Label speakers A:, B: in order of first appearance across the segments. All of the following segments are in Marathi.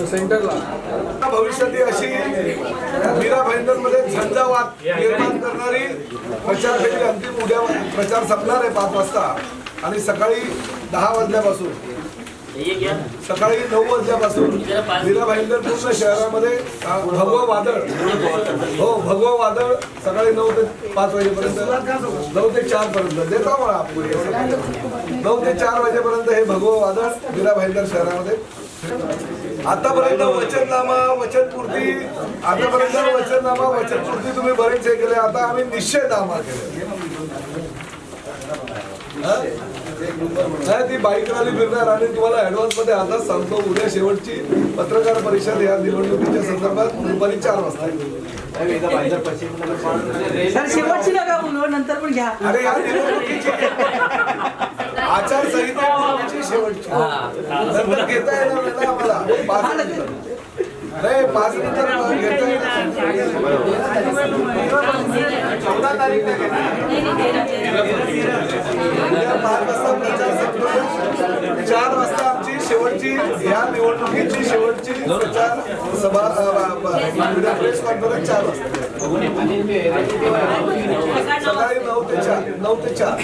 A: सेंटरला भविष्यात अशी मीरा भाईंदरमध्ये झंझावात निर्माण करणारी प्रचार फेरी अंतिम उद्या प्रचार संपणार आहे 5 वाजता आणि सकाळी 10 वाजल्यापासून सकाळी 9 वाजल्यापासून मीरा भाईंदर पूर्ण शहरामध्ये भगवा वादळ भगवा वादळ सकाळी 9 ते 5 वाजेपर्यंत 9 ते 4 पर्यंत देता मला आपण 9 ते 4 वाजेपर्यंत हे भगवा वादळ मीरा भाईंदर शहरामध्ये आतापर्यंत वचनपूर्ती तुम्ही बरेच हे केले आता आम्ही निश्चयनामा केले ती बाईक रॅली फिरणार आणि तुम्हाला ऍडव्हान्स मध्ये आताच सांगतो उद्या शेवटची पत्रकार परिषद या निवडणुकीच्या संदर्भात दुपारी 4 वाजता
B: शेवटची नका बोलू नंतर पण घ्या
A: अरे या निवडणुकीची आचारसंहितेची शेवटची नंतर घेता येणार नाही आम्हाला 5 नाही 5 नंतर घेता येणार 14 तारीख 5 वाजता प्रचार संपतो 4 वाजता आमची शेवटची या निवडणुकीची शेवटची प्रचार सभा प्रेस कॉन्फरन्स 4 वाजता सकाळी 9 ते 4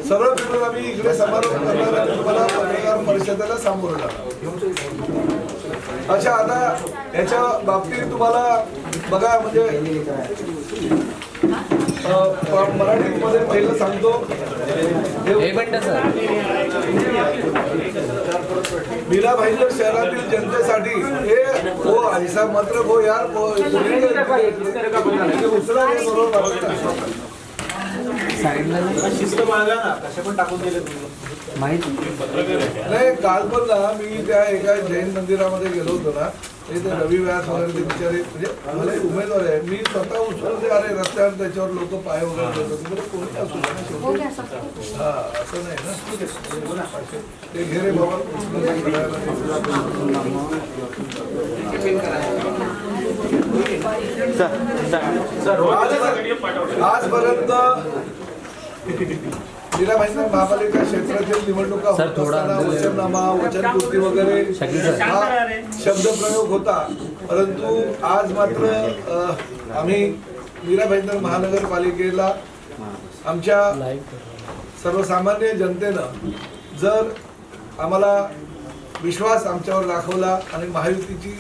A: सरळ फिरून आम्ही इकडे समारोप करणार आणि तुम्हाला पत्रकार परिषदेला सामोरं जाणार. अच्छा आता याच्या बाबतीत तुम्हाला बघा म्हणजे मराठीमध्ये पहिलं सांगतो मीरा भाईंदर शहरातील जनतेसाठी हे हो ऐसा मात्र हो यार उचला हे बरोबर
C: शिस्त मागा ना कशा पण टाकून दिले
A: माहिती नाही. काल पण ना मी त्या एका जैन मंदिरामध्ये गेलो होतो ना ते रवी व्यास वगैरे ते बिचारे म्हणजे मला उमेदवार आहे मी स्वतः उचलून ते अरे रस्त्यावर त्याच्यावर लोक पाय वगैरे देतात कोणी असू ना हा असं नाही ना ते घेरे बाबा आजपर्यंत मीरा भाईंदर महापालिका क्षेत्रातील निवडणुका होत असताना वचननामा वचनपूर्ती वगैरे हा शब्दप्रयोग होता परंतु आज मात्र आम्ही मीरा भाईंदर महानगरपालिकेला आमच्या सर्वसामान्य जनतेनं जर आम्हाला विश्वास आमच्यावर दाखवला आणि महायुतीची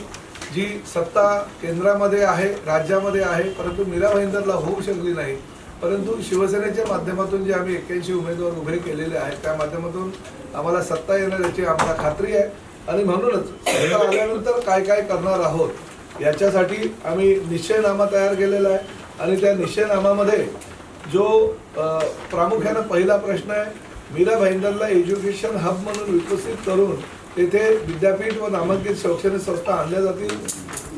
A: जी सत्ता केंद्रामध्ये आहे राज्यामध्ये आहे परंतु मीरा भाईंदरला होऊ शकली नाही परंतु शिवसेनेच्या माध्यमातून जे आम्ही 81 उमेदवार उभे केलेले आहेत त्या माध्यमातून आम्हाला सत्ता येणार याची आम्हाला खात्री आहे आणि म्हणूनच सत्ता आल्यानंतर काय काय करणार आहोत याच्यासाठी आम्ही निश्चयनामा तयार केलेला आहे आणि त्या निश्चयनामामध्ये जो प्रामुख्याने पहिला प्रश्न आहे मीरा भाईंदरला एज्युकेशन हब म्हणून विकसित करून तेथे विद्यापीठ व नामांकित शैक्षणिक संस्था आणल्या जातील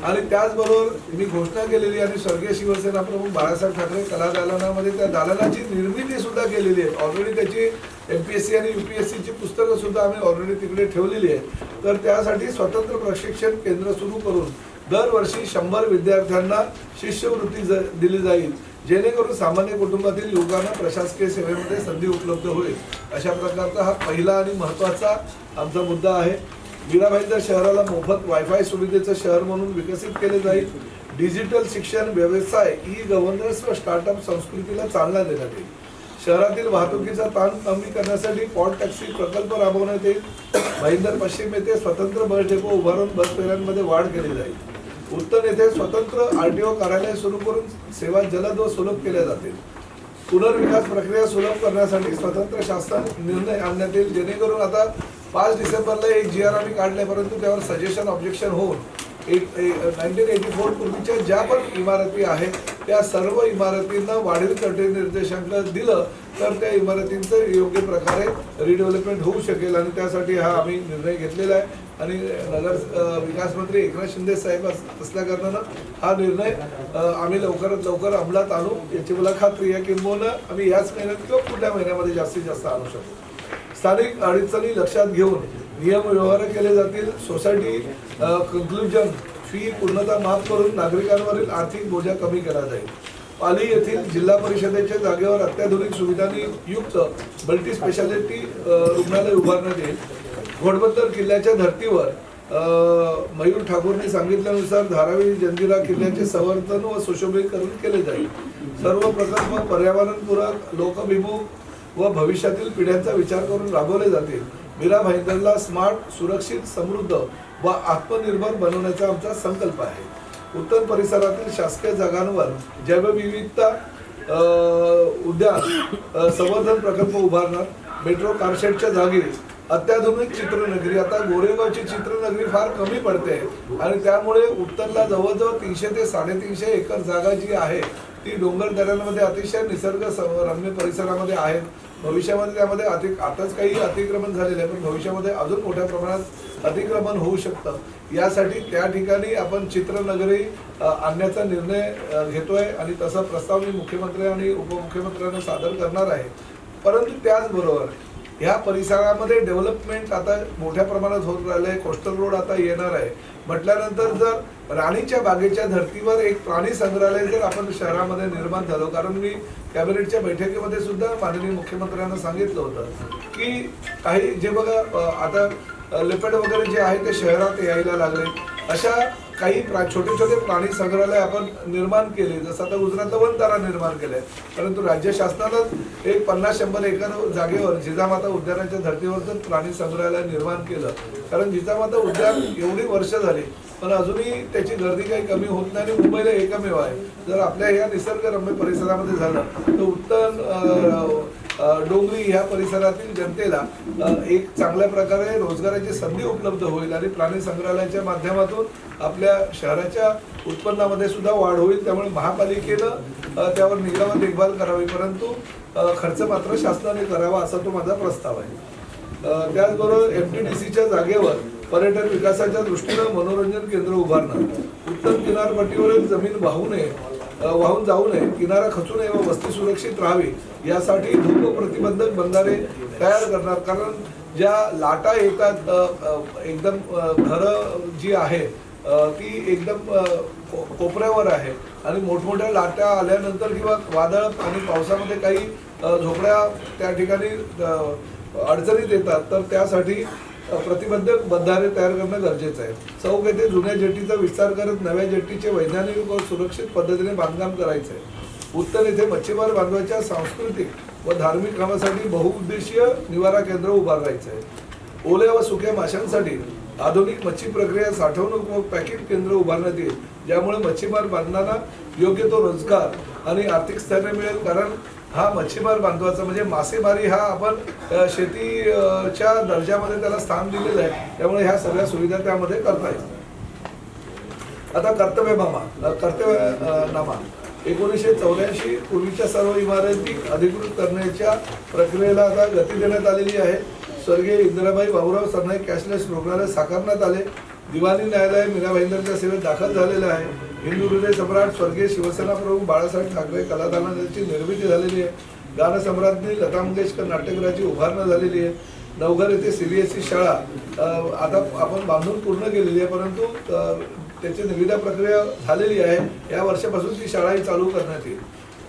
A: आणि त्याचबरोबर मी घोषणा केलेली आणि स्वर्गीय शिवसेना प्रमुख बाळासाहेब ठाकरे कला दालनामध्ये त्या दालनाची निर्मिती सुद्धा केलेली आहे. ऑलरेडी त्याची MPSC आणि UPSCची पुस्तकं सुद्धा आम्ही ऑलरेडी तिकडे ठेवलेली आहेत. तर त्यासाठी स्वतंत्र प्रशिक्षण केंद्र सुरू करून दरवर्षी 100 विद्यार्थ्यांना शिष्यवृत्ती दिली जाईल जेणेकरून सामान्य कुटुंबातील युवकांना प्रशासकीय सेवेमध्ये संधी उपलब्ध होईल. अशा प्रकारचा हा पहिला आणि महत्त्वाचा आमचा मुद्दा आहे. मीरा भाईंदर शहराला मोफत वायफाय सुविधेचं शहर म्हणून विकसित केले जाईल. डिजिटल शिक्षण व्यवसाय गव्हर्नन्स व स्टार्टअप संस्कृतीला चालना देण्यात येईल. शहरातील वाहतुकीचा ताण कमी करण्यासाठी पॉड टॅक्सी प्रकल्प राबवण्यात येईल. भाईंदर पश्चिम येथे स्वतंत्र बस डेपो उभारून बस फेऱ्यांमध्ये वाढ केली जाईल. उत्तर येथे स्वतंत्र RTO कार्यालय सुरू करून सेवा जलद व सुलभ केल्या जातील. पुनर्विकास प्रक्रिया सुलभ करण्यासाठी स्वतंत्र शासन निर्णय आणण्यात येईल जेणेकरून आता 5 डिसेंबरला एक GR आम्ही काढले परंतु त्यावर सजेशन ऑब्जेक्शन होऊन 1984 पूर्वीच्या ज्या पण इमारती आहेत त्या सर्व इमारतींना वाढीव तटे निर्देशांक दिलं तर त्या इमारतींचं योग्य प्रकारे रिडेव्हलपमेंट होऊ शकेल आणि त्यासाठी हा आम्ही निर्णय घेतलेला आहे आणि नगर विकास मंत्री एकनाथ शिंदे साहेब असल्या कारणानं हा निर्णय आम्ही लवकरात लवकर अंमलात आणू याची मला खात्री आहे. किंबहुना आम्ही याच महिन्यात किंवा पुढल्या महिन्यामध्ये जास्तीत जास्त आणू शकतो. स्थानिक अडचणी लक्षात घेऊन नियम व्यवहार केले जातील. सोसायटी कन्क्लुजन फी पूर्णतः माफ करून नागरिकांवरील आर्थिक बोजा कमी केला जाईल. पाली येथील जिल्हा परिषदेच्या जागेवर अत्याधुनिक सुविधांनी युक्त मल्टी स्पेशालिटी रुग्णालय उभारण्यात येईल. घोडबंदर किल्ल्याच्या धर्तीवर मयूर ठाकूरने सांगितल्यानुसार धारावी जंजिरा किल्ल्याचे संवर्धन व सुशोभीकरण केले जाईल. सर्व प्रकल्प पर्यावरणपूरक, लोकभिमुख व भविष्यातील पिढ्यांचा विचार करून राबवले जातील. मीरा भाईंदरला स्मार्ट, सुरक्षित, समृद्ध व आत्मनिर्भर बनवण्याचा आमचा संकल्प आहे. उत्तर परिसरातील शासकीय जागांवर जैवविविधता उद्यान संवर्धन प्रकल्प उभारणार. मेट्रो कारशेडच्या जागी अत्याधुनिक चित्रनगरी, आता गोरेगावची चित्रनगरी फार कमी पडते आणि त्यामुळे उत्तरला जवळजवळ 300 ते 350 एकर जागा जी आहे ती डोंगर दऱ्यांमध्ये अतिशय निसर्ग रम्य परिसरामध्ये आहेत. भविष्यामध्ये त्यामध्ये आताच काही अतिक्रमण झालेले आहे, पण भविष्यामध्ये अजून मोठ्या प्रमाणात अतिक्रमण होऊ शकतं. यासाठी त्या ठिकाणी आपण चित्रनगरी आणण्याचा निर्णय घेतोय आणि तसा प्रस्ताव मी मुख्यमंत्री आणि उपमुख्यमंत्र्यांना सादर करणार आहे. परंतु त्याचबरोबर ह्या परिसरामध्ये डेव्हलपमेंट आता मोठ्या प्रमाणात होत राहिलं आहे. कोस्टल रोड आता येणार आहे म्हटल्यानंतर जर राणीच्या बागेच्या धर्तीवर एक प्राणी संग्रहालय जर आपण शहरामध्ये निर्माण झालो, कारण मी कॅबिनेटच्या बैठकीमध्ये सुद्धा माननीय मुख्यमंत्र्यांना सांगितलं होतं की काही जे बघा आता लेपर्ड वगैरे जे आहे ते शहरात यायला लागले, अशा काही छोटे छोटे प्राणी संग्रहालय आपण निर्माण केले. जसं आता गुजरातला वनतारा निर्माण केलंय, परंतु राज्य शासनानं एक 50-100 एकर जागेवर जिजामाता उद्यानाच्या धर्तीवर जर प्राणी संग्रहालय निर्माण केलं, कारण जिजामाता उद्यान एवढी वर्ष झाली पण अजूनही त्याची गर्दी काही कमी होत नाही आणि मुंबईला एकमेव आहे. जर आपल्या या निसर्गरम्य परिसरामध्ये झालं तर उत्तम डोंगरी ह्या परिसरातील जनतेला एक चांगल्या प्रकारे रोजगाराची संधी उपलब्ध होईल आणि प्राणी संग्रहालयाच्या माध्यमातून आपल्या शहराच्या उत्पन्नामध्ये सुद्धा वाढ होईल. त्यामुळे महापालिकेनं त्यावर निगा व देखभाल करावी, परंतु खर्च मात्र शासनाने करावा असा तो माझा प्रस्ताव आहे. त्याचबरोबर MTDCच्या जागेवर पर्यटन विकासाच्या दृष्टीनं मनोरंजन केंद्र उभारणार. उत्तम किनारपट्टीवरील जमीन वाहून जाऊ नये, किनारा खचू नये व वस्ती सुरक्षित राहावी यासाठी धूप प्रतिबंधक बंधारे तयार करणार. कारण ज्या लाटा येतात एकदम घरं जी आहे ती एकदम कोपऱ्यावर आहे आणि मोठमोठ्या लाटा आल्यानंतर किंवा वादळ आणि पावसामध्ये काही झोपड्या त्या ठिकाणी अडचणीत येतात, तर त्यासाठी प्रतिबंधक बंधारे तयार करणं गरजेचं आहे. चौक येथे जुन्या जेट्टीचा विस्तार करत नव्या जेट्टीचे वैज्ञानिक व सुरक्षित पद्धतीने बांधकाम करायचं आहे. उत्तर येथे मच्छीमार बांधवाच्या सांस्कृतिक व धार्मिक कामासाठी बहुउद्देशीय निवारा केंद्र उभारायचं आहे. ओल्या व सुक्या माशांसाठी आधुनिक मच्छी प्रक्रिया, साठवणूक व पॅकेट केंद्र उभारण्यात येईल, ज्यामुळे मच्छीमार बांधवांना योग्य तो रोजगार आणि आर्थिक स्थैर्य मिळेल. कारण हा मच्छीमार बांधवाचा म्हणजे मासेमारी हा आपण शेतीच्या दर्जामध्ये त्याला स्थान दिलेलं आहे, त्यामुळे ह्या सगळ्या सुविधा त्यामध्ये करता येईल. आता कर्तव्यनामा 1984 पूर्वीच्या सर्व इमारती अधिकृत करण्याच्या प्रक्रियेला आता गती देण्यात आलेली आहे. स्वर्गीय इंदिराबाई बाबूराव सरनाईक कॅशलेस रुग्णालय साकारण्यात आले. दिवाणी न्यायालय मीरा भाईंदरच्या सेवेत दाखल झालेलं आहे. हिंदू हृदय सम्राट स्वर्गीय शिवसेना प्रमुख बाळासाहेब ठाकरे कलादालनाची निर्मिती झालेली आहे. गानसम्राज्ञी लता मंगेशकर नाट्यगृहाची उभारणा झालेली आहे. नवघर येथे CBSE शाळा आता आपण बांधून पूर्ण केलेली आहे, परंतु त्याची निविदा प्रक्रिया झालेली आहे. या वर्षापासून ती शाळाही चालू करण्यात येईल.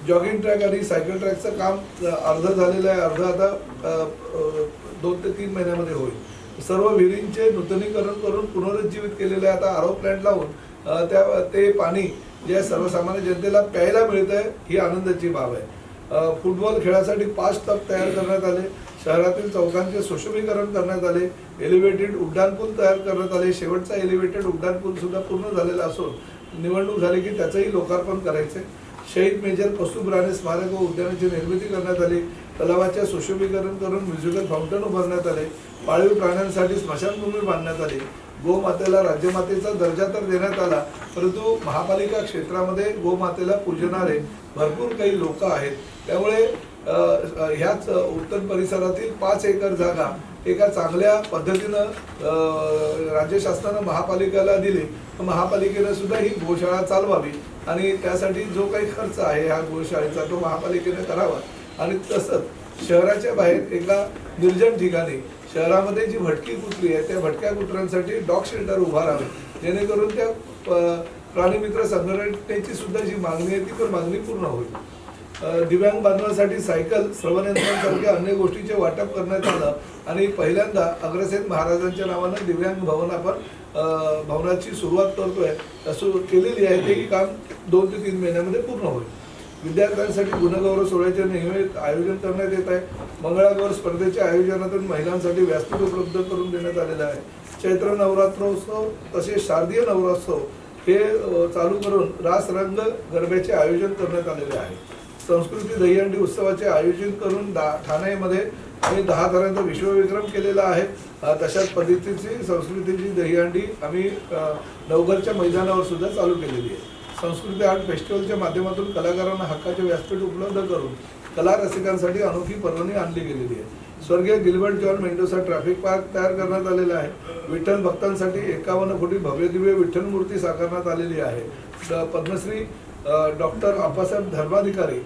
A: जॉगिंग ट्रॅक आणि सायकल ट्रॅकचं काम अर्ध झालेलं आहे, अर्ध आता 2 ते 3 महिन्यामध्ये होईल. सर्व विहिरींचे नूतनीकरण करून पुनरुज्जीवित केलेले आहे. आता RO प्लॅन्ट लावून ते पाणी जे सर्वसामान्य जनतेला प्यायला मिळत आहे ही आनंदाची बाब आहे. फुटबॉल खेळासाठी 5 टप तयार करण्यात आले. शहरातील चौकांचे सुशोभीकरण करण्यात आले. एलिव्हेटेड उड्डाणपूल तयार करण्यात आले. शेवटचा एलिव्हेटेड उड्डाणपूल सुद्धा पूर्ण झालेला असून निवडणूक झाली की त्याचंही लोकार्पण करायचे. शहीद मेजर कस्तुभ राणे स्मारक व उद्यानाची निर्मिती करण्यात आली. तलावाच्या सुशोभीकरण करून म्युझिकल फाउंटन उभारण्यात आले. पाळीव प्राण्यांसाठी स्मशानभूमी बांधण्यात आली. गोमातेला राज्यमातेचा दर्जा तर देण्यात आला, परंतु महापालिका क्षेत्रामध्ये गोमातेला पूजणारे भरपूर काही लोक आहेत. त्यामुळे ह्याच उत्तर परिसरातील 5 एकर जागा एका चांगल्या पद्धतीनं राज्य शासनानं महापालिकेला दिली, तर महापालिकेनं सुद्धा ही गोशाळा चालवावी आणि त्यासाठी जो काही खर्च आहे ह्या गोशाळेचा तो महापालिकेने करावा. आणि तसंच शहराच्या बाहेर एका निर्जन ठिकाणी शहरामध्ये जी भटकी कुत्री आहे त्या भटक्या कुत्र्यांसाठी डॉग शेल्टर उभारावे, जेणेकरून त्या प्राणीमित्र संघटनेची सुद्धा जी मागणी आहे ती पण मागणी पूर्ण होईल. दिव्यांग बांधवांसाठी सायकल, श्रवण यंत्रांसारख्या अन्य गोष्टीचे वाटप करण्यात आलं आणि पहिल्यांदा अग्रसेन महाराजांच्या नावानं दिव्यांग भवन आपण भवनाची सुरुवात करतोय केलेली आहे तेही काम 2 ते 3 महिन्यामध्ये पूर्ण होईल. विद्यार्थ्यांसाठी गुणगौरव सोहळ्याचे नियमित आयोजन करण्यात येत आहे. मंगळागौर स्पर्धेच्या आयोजनातून महिलांसाठी व्यासपीठ उपलब्ध करून देण्यात आलेलं आहे. चैत्र नवरात्रोत्सव तसेच शारदीय नवरात्रोत्सव हे चालू करून रास रंग गरब्याचे आयोजन करण्यात आलेले आहे. संस्कृती दहीहंडी उत्सवाचे आयोजन करून ठाण्यामध्ये आम्ही 10 तारांचा विश्वविक्रम केलेला आहे. तशाच पद्धतीची संस्कृतीची दहीहंडी आम्ही नवघरच्या मैदानावर सुद्धा चालू केलेली आहे. संस्कृती आर्ट फेस्टिवलच्या माध्यमातून कलाकारांना हक्काचे व्यासपीठ उपलब्ध करून कला रसिकांसाठी अनोखी पर्वणी आणली गेलेली आहे. स्वर्गीय Gilbert John Mendoza traffic park तयार करण्यात आलेला आहे. विठ्ठल भक्तांसाठी 51 कोटी भव्यदिव्य विठ्ठल मूर्ती साकारण्यात आलेली आहे. पद्मश्री डॉक्टर आप्पासाहेब धर्माधिकारी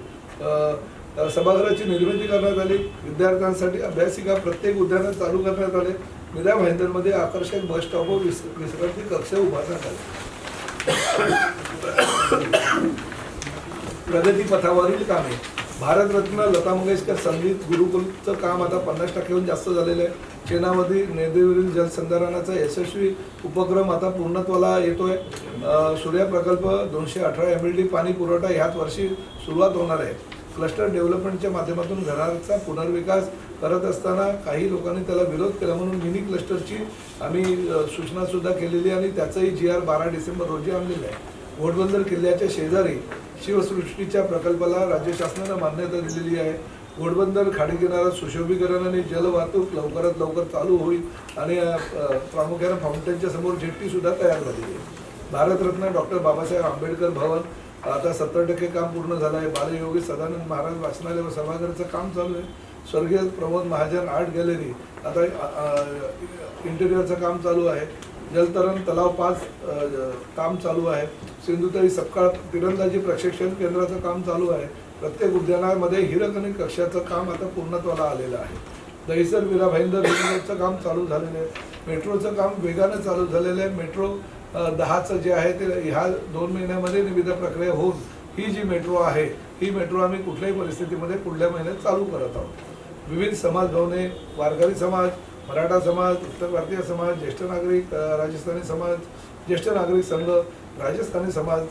A: सभागृहाची निर्मिती करण्यात आली. विद्यार्थ्यांसाठी अभ्यासिका प्रत्येक उद्यानात चालू करण्यात आले. मीरा भाईंदरमध्ये आकर्षक बस स्टॉप व विश्रांती कक्ष उभारण्यात आले. प्रगती पथावरील कामे. भारतरत्न लता मंगेशकर संगीत गुरुकुलचं काम आता 50%हून जास्त झालेलं आहे. चेनामध्ये नदीवरील जलसंधारणाचा यशस्वी उपक्रम आता पूर्णत्वाला येतोय. सूर्या प्रकल्प 218 MLD पाणी पुरवठा ह्याच वर्षी सुरुवात होणार आहे. क्लस्टर डेव्हलपमेंटच्या माध्यमातून घराचा पुनर्विकास करत असताना काही लोकांनी त्याला विरोध केला म्हणून मिनी क्लस्टरची आम्ही सूचना सुद्धा केलेली आणि त्याचंही GR 12 डिसेंबर रोजी आणलेलं आहे. घोडबंदर किल्ल्याच्या शेजारी शिवसृष्टीच्या प्रकल्पाला राज्य शासनानं मान्यता दिलेली आहे. घोडबंदर खाडीकिनारा सुशोभीकरण आणि जलवाहतूक लवकरात लवकर चालू होईल आणि प्रामुख्याने फाउंटेनच्या समोर जेट्टी सुद्धा तयार झालेली आहे. भारतरत्न डॉक्टर बाबासाहेब आंबेडकर भवन आता 70% काम पूर्ण झालं आहे. बालयोगी सदानंद महाराज वाचनालय व सभागृहाचं काम चालू आहे. स्वर्गीय प्रमोद महाजन आर्ट गॅलरी आता इंटेरियरचं काम चालू आहे. जलतरण तलाव 5 काम चालू आहे. सिंधुताई सपकाळ तिरंदाजी प्रशिक्षण केंद्राचं काम चालू आहे. प्रत्येक उद्यानामध्ये हिरकणी कक्षाचं काम आता पूर्णत्वाला आलेलं आहे. दहिसर मीरा भाईंदर रिंगरोडचं काम चालू झालेलं आहे. मेट्रोचं काम वेगानं चालू झालेलं आहे. मेट्रो 10चं जे आहे ते ह्या 2 महिन्यामध्ये निविदा प्रक्रिया होऊन ही जी मेट्रो आहे ही मेट्रो आम्ही कुठल्याही परिस्थितीमध्ये पुढल्या महिन्यात चालू करत आहोत. विविध समाज भवने, वारकरी समाज, मराठा समाज, उत्तर भारतीय समाज, ज्येष्ठ नागरिक राजस्थानी समाज, ज्येष्ठ नागरिक संघ, राजस्थानी समाज,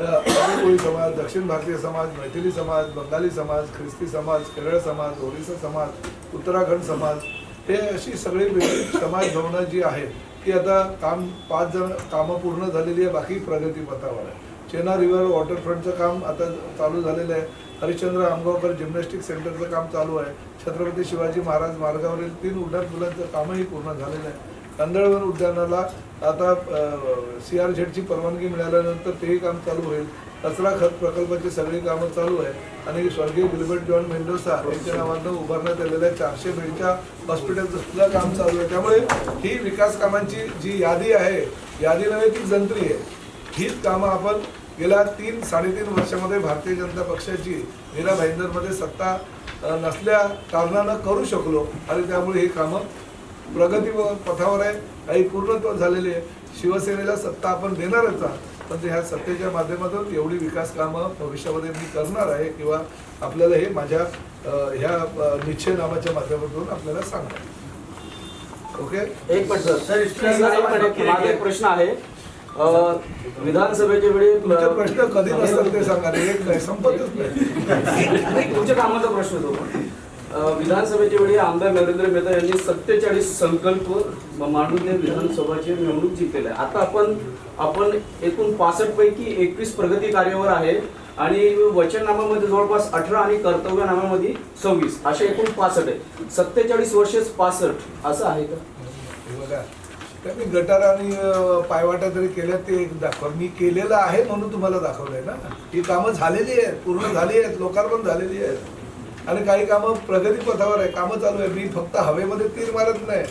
A: कोळी समाज, दक्षिण भारतीय समाज, मैथिली समाज, बंगाली समाज, ख्रिस्ती समाज, केरळ समाज, ओरिसा समाज, उत्तराखंड समाज हे अशी सगळी विविध समाज भवनं जी आहेत ती आता 5 जण कामं पूर्ण झालेली आहे. बाकी प्रगतीपथावर आहे. चेना रिव्हर वॉटरफ्रंटचं काम आता चालू झालेलं आहे. हरिश्चंद्र आमगावकर जिम्नॅस्टिक सेंटरचं काम चालू आहे. छत्रपती शिवाजी महाराज मार्गावरील 3 उड्डाण पुलांचं कामही पूर्ण झालेलं आहे. कांदळवन उद्यानाला आता CRZची परवानगी मिळाल्यानंतर तेही काम चालू होईल. कचरा खत प्रकल्पाची सगळी कामं चालू आहे आणि स्वर्गीय गिल्बर्ट जॉन मेंडोसा यांच्या नावानं उभारण्यात आलेल्या 400 बेडच्या हॉस्पिटलचं सुद्धा काम चालू आहे. त्यामुळे ही विकास कामांची जी यादी आहे, यादी नव्हे ती जंत्री आहे. हीच कामं आपण गेल्या 3-3.5 वर्षामध्ये भारतीय जनता पक्षाची मीरा भाईंदरमध्ये सत्ता नसल्या कारणानं करू शकलो आणि त्यामुळे ही कामं प्रगती पथावर आहे. काही पूर्णत्व झालेली आहे. शिवसेनेला सत्ता आपण देणारच आहोत पण ह्या सत्तेच्या माध्यमातून एवढी विकास कामं भविष्यामध्ये मी करणार आहे किंवा आपल्याला हे माझ्या ह्या निश्चयनामाच्या माध्यमातून आपल्याला सांगणार. ओके,
D: एक मिनिट माझा एक प्रश्न आहे. विधानसभेच्या वेळी
A: तुमचे प्रश्न कधी नसतात ते सांगा. एक नाही संपतच नाही.
D: तुमच्या कामाचा प्रश्न तो विधानसभेच्या वेळी आमदार नरेंद्र मेहता यांनी 47 संकल्प मांडून विधानसभाची निवडणूक जिंकलेली आहे. आता आपण एकूण 65 पैकी 21 प्रगती कार्यावर आहे आणि वचननामामध्ये जवळपास 18 आणि कर्तव्यनाम्यामध्ये 26 अशा एकूण 65 आहे. 47 वर्षेच 65 असं आहे का?
A: बघा, त्यांनी गटार आणि पायवाटा जरी केल्या ते एक दाखवा. मी केलेलं आहे म्हणून तुम्हाला दाखवलंय ना. ही कामं झालेली आहेत, पूर्ण झाली आहेत, लोकार्पण झालेली आहेत आणि काही कामं प्रगतीपथावर आहे, कामं चालू आहे. मी फक्त हवेमध्ये तीर मारत नाही.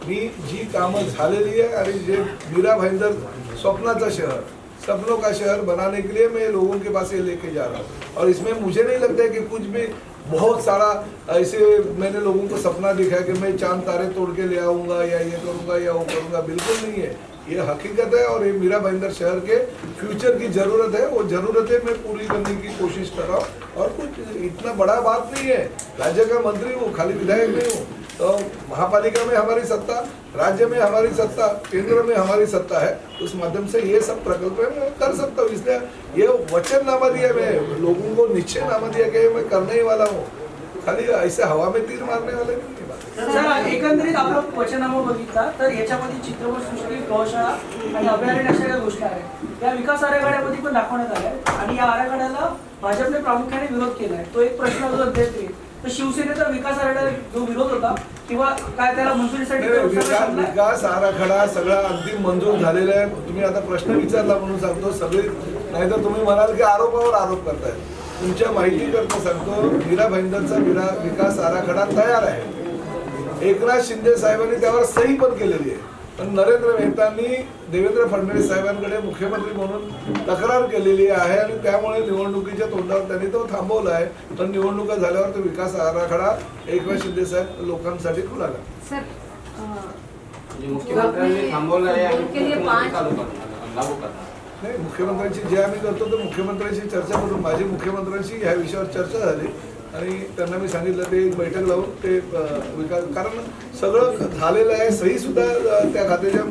A: मी जी कामं झालेली आहे आणि जे मीरा भाईंदर स्वप्नाचा शहर, सपनों का शहर बनाने के लिए मैं लोगों के पास ये लेके जा रहा हूँ और इसमें मुझे नहीं लगता है कि कुछ भी बहुत सारा ऐसे मैंने लोगों को सपना दिखा कि मैं चांद तारे तोड़ के ले आऊँगा या ये करूँगा या वो करूँगा. बिल्कुल नहीं है. ये हकीकत है और ये मीरा भाईंदर शहर के फ्यूचर की ज़रूरत है. वो ज़रूरतें मैं पूरी करने की कोशिश कर रहा हूँ और कुछ इतना बड़ा बात नहीं है. राज्य का मंत्री हूँ, खाली विधायक नहीं हूँ. तो महापालिका में हमारी सत्ता, राज्य में हमारी सत्ता, केंद्र में हमारी सत्ता है, उस माध्यम से ये सब प्रकल्प मैं कर सकता हूँ। इसलिए ये वचननामा दिया, मैं लोगों को निश्चयनामा दिया कि मैं करने ही वाला हूँ, खाली ऐसे हवा में तीर मारने वाले नहीं है बात।
B: सर एकंदरीत आपण वचननामा बघितला तर याच्यामध्ये चित्रपटसृष्टी, गौशाळा आणि अभयारण्य अशा काही गोष्टी आहेत या विकास आराखड्यामध्ये पण दाखवण्यात आल्या आणि या आराखड्याला भाजपने प्रामुख्याने विरोध केलाय। तो एक प्रश्न जो अध्यक्ष तर शिवसेनेचा विकास आराखडा जो विरोध होता किंवा काय त्याला मंजुरीसाठी
A: विकास आराखडा सगळा अंतिम मंजूर झालेला आहे। तुम्ही आता प्रश्न विचारला म्हणून सांगतो, सगळे नाहीतर तुम्ही म्हणाल की आरोपावर आरोप करताय। तुमच्या माहितीकरता सांगतो, मीरा भाईंदरचा विकास आराखडा तयार आहे, एकनाथ शिंदे साहेबांनी त्यावर सही पण केलेली आहे, पण नरेंद्र मेहतांनी देवेंद्र फडणवीस साहेबांकडे मुख्यमंत्री म्हणून तक्रार केलेली आहे आणि त्यामुळे निवडणुकीच्या तोंडावर त्यांनी तो थांबवला आहे। पण निवडणुका झाल्यावर तो विकास आराखडा एकनाथ शिंदे साहेब लोकांसाठी खुला
E: सर
D: मुख्यमंत्र्यांनी थांबवलं आहे आणि मुख्यमंत्री चालू करणार, लागू करणार
A: नाही। मुख्यमंत्र्यांची जे आम्ही करतो तर मुख्यमंत्र्यांशी चर्चा करून, माझी मुख्यमंत्र्यांशी ह्या विषयावर चर्चा झाली आणि त्यांना मी सांगितलं ते एक बैठक लावून ते विकास, कारण सगळं झालेलं आहे, सही सुद्धा त्या खात्याच्या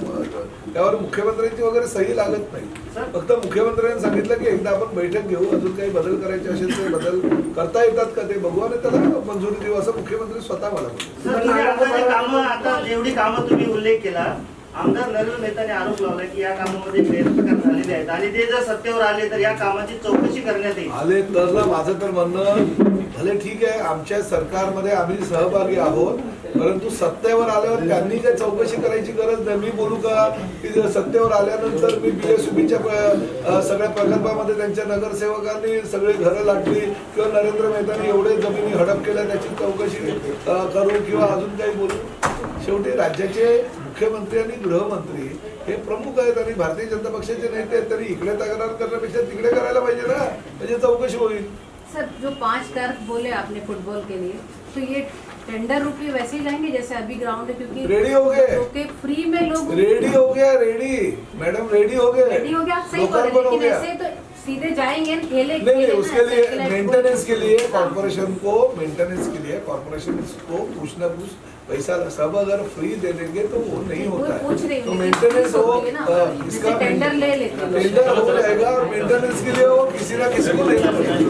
A: त्यावर मुख्यमंत्र्यांची वगैरे सही लागत नाही। फक्त मुख्यमंत्र्यांनी सांगितलं की एकदा आपण बैठक घेऊ, अजून काही बदल करायचे असेल ते बदल करता येतात का ते बघू आणि त्याला मंजुरी देऊ, असं मुख्यमंत्री स्वतः मला बोलले।
F: सर, तुम्ही आता जे कामं, आता जेवढी कामं तुम्ही उल्लेख केला, आमदार नरेंद्र मेहताने आरोप लावला की या कामामध्ये गैरप्रकार झालेले आहेत आणि ते जर सत्तेवर आले तर या कामाची चौकशी करण्यात येईल।
A: आले तर ना, माझं तर म्हणणं भले ठीक आहे, आमच्या सरकारमध्ये आम्ही सहभागी आहोत, परंतु सत्तेवर आल्यावर त्यांनी काही चौकशी करायची गरज नाही। मी बोलू का की सत्तेवर आल्यानंतर मी BSUBच्या सगळ्या प्रकल्पामध्ये त्यांच्या नगरसेवकांनी सगळे घरं लाटली किंवा नरेंद्र मेहतांनी एवढे जमिनी हडप केल्या त्याची चौकशी करू किंवा अजून काही बोलू। शेवटी राज्याचे मुख्यमंत्री आणि गृहमंत्री हे प्रमुख आहेत आणि भारतीय जनता पक्षाचे नेते आहेत, तरी इकडे तक्रार करण्यापेक्षा तिकडे करायला पाहिजे ना, म्हणजे चौकशी होईल।
E: सर जो 5 टर्फ बोले आपने फुटबॉल के लिए, तो ये टेंडर रूपी वैसे ही जाएंगे जैसे अभी ग्राउंड है, क्योंकि
A: रेडी हो गए,
E: ओके फ्री में लोग
A: रेडी हो गया, रेडी मैडम रेडी हो गए,
E: रेडी हो गया, आप सही
A: लोकार्पण
E: बोले,
A: हो
E: लेकिन
A: गया।
E: ऐसे तो सीधे जाएंगे ना, खेले
A: नहीं, उसके लिए मेंटेनेंस के लिए
E: हाँ।
A: कॉर्पोरेशन को, मेंटेनेंस के लिए कॉर्पोरेशन को कुछ ना कुछ पैसा सब अगर फ्री दे देंगे तो वो नहीं होता है,
E: पूछ रही
A: तो
E: हूँ,
A: मेंटेनेंस हो इसका
E: टेंडर ले लेते हैं।
A: टेंडर हो जाएगा और मेंटेनेंस के लिए वो किसी ना किसी को देना पड़ेगा।